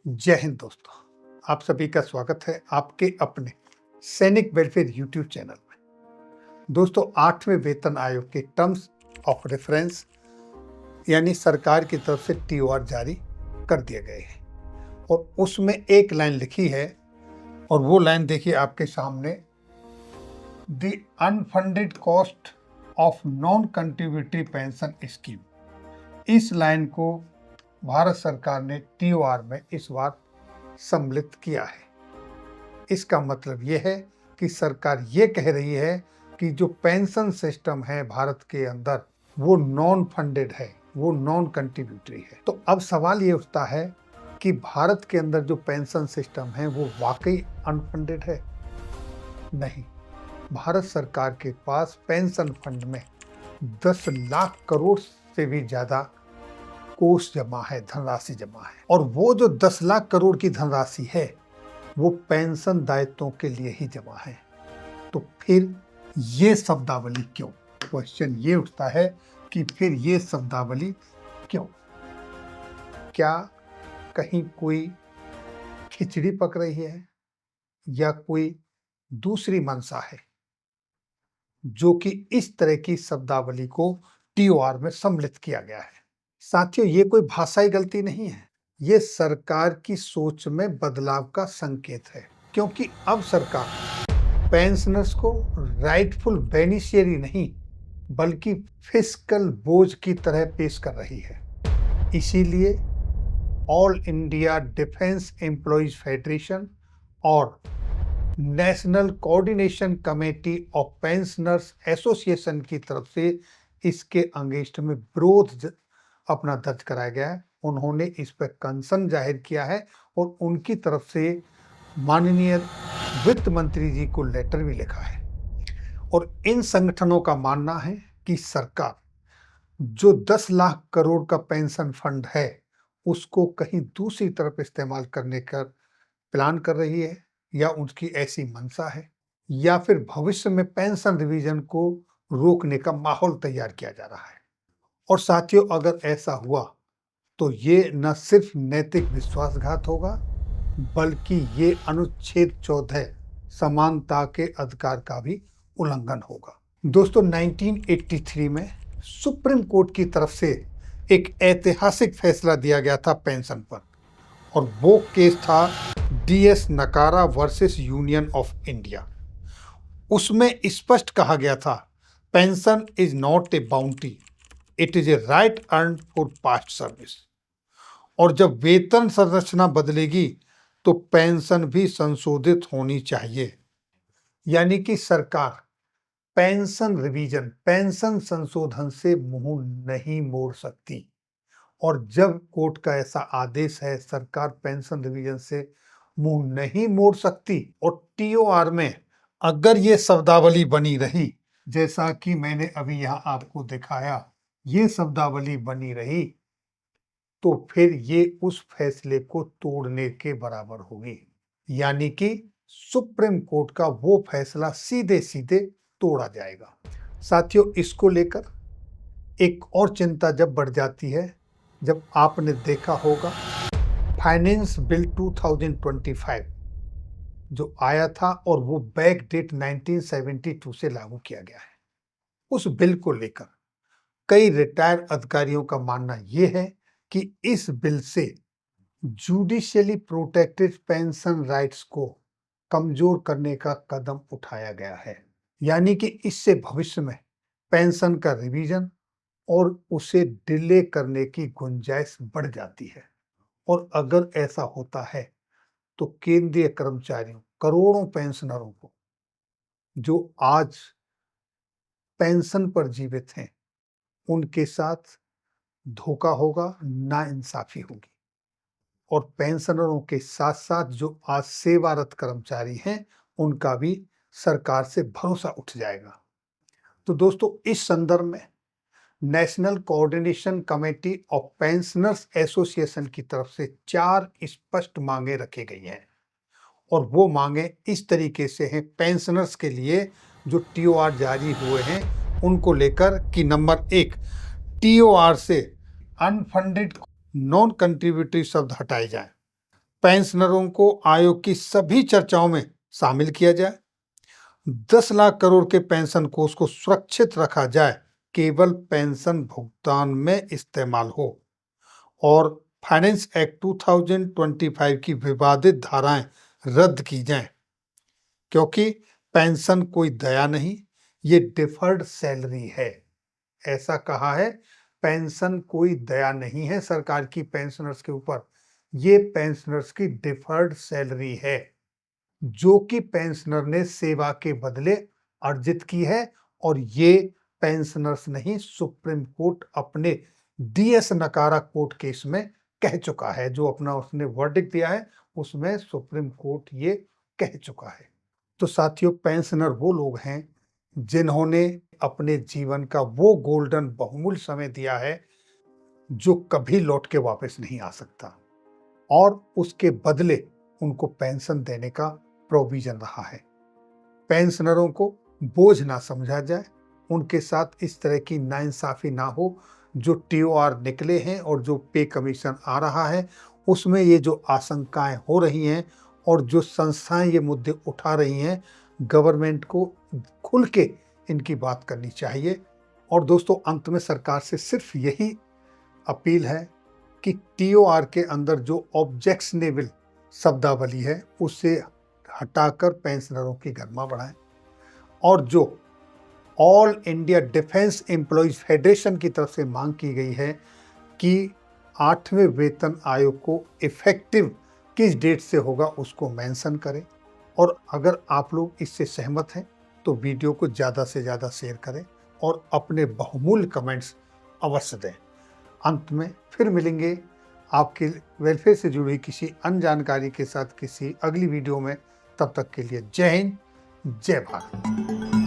जय हिंद दोस्तों, आप सभी का स्वागत है आपके अपने सैनिक वेलफेयर यूट्यूब चैनल में। दोस्तों, 8वें वेतन आयोग के टर्म्स ऑफ रेफरेंस यानी सरकार की तरफ से टीओआर जारी कर दिए गए हैं और उसमें एक लाइन लिखी है और वो लाइन देखिए आपके सामने, the unfunded cost of non contributory pension scheme. इस लाइन को भारत सरकार ने टीओआर में इस बार सम्मिलित किया है। इसका मतलब ये है कि सरकार ये कह रही है कि जो पेंशन सिस्टम है भारत के अंदर वो नॉन फंडेड है, वो नॉन कंट्रीब्यूटरी है। तो अब सवाल ये उठता है कि भारत के अंदर जो पेंशन सिस्टम है वो वाकई अनफंडेड है? नहीं, भारत सरकार के पास पेंशन फंड में 10 लाख करोड़ से भी ज्यादा कोष जमा है, धनराशि जमा है। और वो जो 10 लाख करोड़ की धनराशि है वो पेंशन दायित्वों के लिए ही जमा है। तो फिर ये शब्दावली क्यों? क्वेश्चन ये उठता है कि फिर ये शब्दावली क्यों? क्या कहीं कोई खिचड़ी पक रही है या कोई दूसरी मंशा है जो कि इस तरह की शब्दावली को टीओआर में सम्मिलित किया गया है? साथियों, ये कोई भाषाई गलती नहीं है, ये सरकार की सोच में बदलाव का संकेत है। क्योंकि अब सरकार पेंशनर्स को राइटफुल बेनिफिशियरी नहीं बल्कि फिस्कल बोझ की तरह पेश कर रही है। इसीलिए All India Defence Employees Federation और National Coordination Committee of Pensioners Association की तरफ से इसके अगेंस्ट में विरोध अपना दर्ज कराया गया है। उन्होंने इस पर कंसर्न जाहिर किया है और उनकी तरफ से माननीय वित्त मंत्री जी को लेटर भी लिखा है। और इन संगठनों का मानना है कि सरकार जो 10 लाख करोड़ का पेंशन फंड है उसको कहीं दूसरी तरफ इस्तेमाल करने का प्लान कर रही है, या उनकी ऐसी मंशा है, या फिर भविष्य में पेंशन रिवीजन को रोकने का माहौल तैयार किया जा रहा है। और साथियों, अगर ऐसा हुआ तो ये न सिर्फ नैतिक विश्वासघात होगा बल्कि ये अनुच्छेद 14 समानता के अधिकार का भी उल्लंघन होगा। दोस्तों, 1983 में सुप्रीम कोर्ट की तरफ से एक ऐतिहासिक फैसला दिया गया था पेंशन पर, और वो केस था डीएस नकारा वर्सेस यूनियन ऑफ इंडिया। उसमें स्पष्ट कहा गया था, pension is not a bounty, it is a right earn for past service. और जब वेतन संरचना बदलेगी तो पेंशन भी संशोधित होनी चाहिए। यानी कि सरकार पेंशन रिवीजन, पेंशन संशोधन से मुंह नहीं मोड़ सकती। और जब कोर्ट का ऐसा आदेश है, सरकार पेंशन रिवीजन से मुंह नहीं मोड़ सकती और टीओआर में अगर ये शब्दावली बनी रही, जैसा कि मैंने अभी यहाँ आपको दिखाया, ये शब्दावली बनी रही, तो फिर ये उस फैसले को तोड़ने के बराबर होगी। यानी कि सुप्रीम कोर्ट का वो फैसला सीधे सीधे तोड़ा जाएगा। साथियों, इसको लेकर एक और चिंता जब बढ़ जाती है जब आपने देखा होगा फाइनेंस बिल 2025 जो आया था और वो बैक डेट 1972 से लागू किया गया है। उस बिल को लेकर कई रिटायर्ड अधिकारियों का मानना यह है कि इस बिल से जुडिशियली प्रोटेक्टेड पेंशन राइट्स को कमजोर करने का कदम उठाया गया है। यानी कि इससे भविष्य में पेंशन का रिवीजन और उसे डिले करने की गुंजाइश बढ़ जाती है। और अगर ऐसा होता है तो केंद्रीय कर्मचारियों, करोड़ों पेंशनरों को जो आज पेंशन पर जीवित हैं, उनके साथ धोखा होगा, नाइंसाफी होगी। और पेंशनरों के साथ साथ जो आज सेवारत कर्मचारी हैं उनका भी सरकार से भरोसा उठ जाएगा। तो दोस्तों, इस संदर्भ में national Coordination Committee of Pensioners Association की तरफ से 4 स्पष्ट मांगे रखी गई हैं। और वो मांगे इस तरीके से हैं पेंशनर्स के लिए जो टीओआर जारी हुए हैं उनको लेकर कि नंबर 1, टीओआर से अनफंडेड नॉन कंट्रीब्यूटरी शब्द हटाए जाएं। पेंशनरों को आयोग की सभी चर्चाओं में शामिल किया जाए। 10 लाख करोड़ के पेंशन कोष को सुरक्षित रखा जाए, केवल पेंशन भुगतान में इस्तेमाल हो। और फाइनेंस एक्ट 2025 की विवादित धाराएं रद्द की जाएं, क्योंकि पेंशन कोई दया नहीं, ये डिफर्ड सैलरी है। ऐसा कहा है, पेंशन कोई दया नहीं है सरकार की पेंशनर्स के ऊपर, ये पेंशनर्स की डिफर्ड सैलरी है, जो कि पेंशनर ने सेवा के बदले अर्जित की है। और ये पेंशनर्स नहीं, सुप्रीम कोर्ट अपने डीएस नकारा कोर्ट केस में कह चुका है। जो अपना उसने वर्डिक्ट दिया है उसमें सुप्रीम कोर्ट ये कह चुका है। तो साथियों, पेंशनर वो लोग हैं जिन्होंने अपने जीवन का वो गोल्डन बहुमूल्य समय दिया है जो कभी लौट के वापस नहीं आ सकता, और उसके बदले उनको पेंशन देने का प्रोविजन रहा है। पेंशनरों को बोझ ना समझा जाए, उनके साथ इस तरह की नाइंसाफी ना हो। जो टीओआर निकले हैं और जो पे कमीशन आ रहा है उसमें ये जो आशंकाएं हो रही हैं और जो संस्थाएं ये मुद्दे उठा रही हैं, गवर्नमेंट को खुल के इनकी बात करनी चाहिए। और दोस्तों, अंत में सरकार से सिर्फ यही अपील है कि टीओआर के अंदर जो ऑब्जेक्शनेबल शब्दावली है उसे हटाकर पेंशनरों की गरिमा बढ़ाएं। और जो all India defence employees federation की तरफ से मांग की गई है कि 8वें वेतन आयोग को इफेक्टिव किस डेट से होगा उसको मेंशन करें। और अगर आप लोग इससे सहमत हैं तो वीडियो को ज़्यादा से ज़्यादा शेयर करें और अपने बहुमूल्य कमेंट्स अवश्य दें। अंत में फिर मिलेंगे आपके वेलफेयर से जुड़ी किसी अन्य जानकारी के साथ किसी अगली वीडियो में। तब तक के लिए जय हिंद, जय भारत।